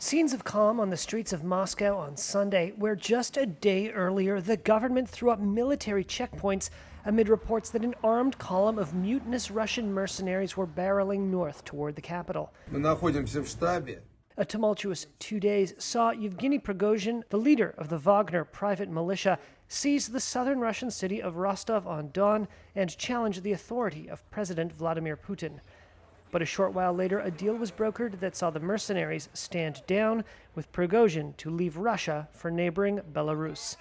Scenes of calm on the streets of Moscow on Sunday, where just a day earlier the government threw up military checkpoints amid reports that an armed column of mutinous Russian mercenaries were barreling north toward the capital. A tumultuous 2 days saw Yevgeny Prigozhin, the leader of the Wagner private militia, seize the southern Russian city of Rostov-on-Don and challenge the authority of President Vladimir Putin. But a short while later, a deal was brokered that saw the mercenaries stand down, with Prigozhin to leave Russia for neighboring Belarus.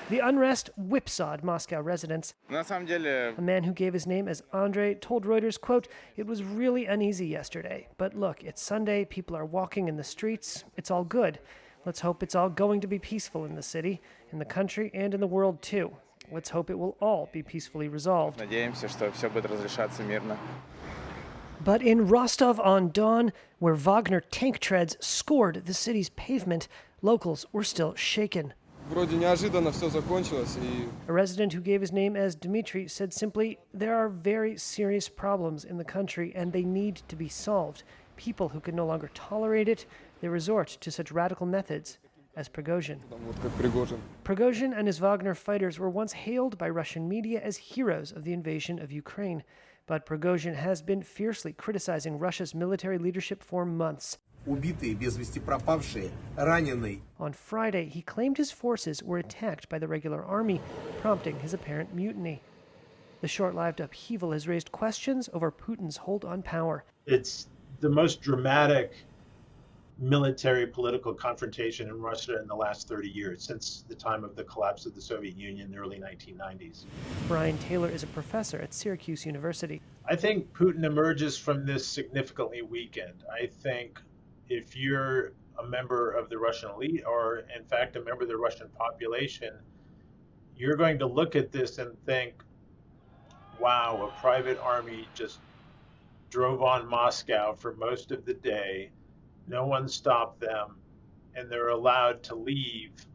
The unrest whipsawed Moscow residents. A man who gave his name as Andrei told Reuters, quote, "It was really uneasy yesterday. But look, it's Sunday, people are walking in the streets. It's all good. Let's hope it's all going to be peaceful in the city, in the country, and in the world too. Let's hope it will all be peacefully resolved." But in Rostov-on-Don, where Wagner tank treads scored the city's pavement, locals were still shaken. A resident who gave his name as Dmitry said simply, "There are very serious problems in the country and they need to be solved. People who can no longer tolerate it, they resort to such radical methods as Prigozhin." Prigozhin and his Wagner fighters were once hailed by Russian media as heroes of the invasion of Ukraine. But Prigozhin has been fiercely criticizing Russia's military leadership for months. On Friday, he claimed his forces were attacked by the regular army, prompting his apparent mutiny. The short-lived upheaval has raised questions over Putin's hold on power. It's the most dramatic military political confrontation in Russia in the last 30 years, since the time of the collapse of the Soviet Union in the early 1990s. Brian Taylor is a professor at Syracuse University. I think Putin emerges from this significantly weakened. I think if you're a member of the Russian elite, or in fact a member of the Russian population, you're going to look at this and think, wow, a private army just drove on Moscow for most of the day. No one stopped them, and they're allowed to leave,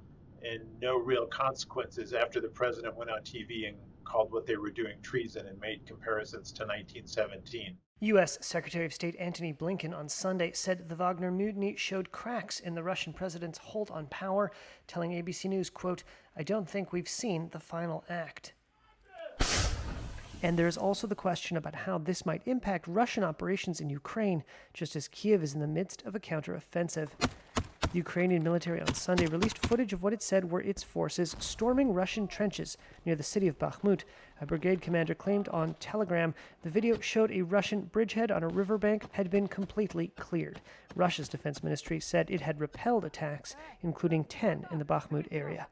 and no real consequences after the president went on TV and called what they were doing treason and made comparisons to 1917. U.S. Secretary of State Antony Blinken on Sunday said the Wagner mutiny showed cracks in the Russian president's hold on power, telling ABC News, quote, "I don't think we've seen the final act." And there's also the question about how this might impact Russian operations in Ukraine, just as Kiev is in the midst of a counteroffensive. The Ukrainian military on Sunday released footage of what it said were its forces storming Russian trenches near the city of Bakhmut. A brigade commander claimed on Telegram the video showed a Russian bridgehead on a riverbank had been completely cleared. Russia's defense ministry said it had repelled attacks, including 10 in the Bakhmut area.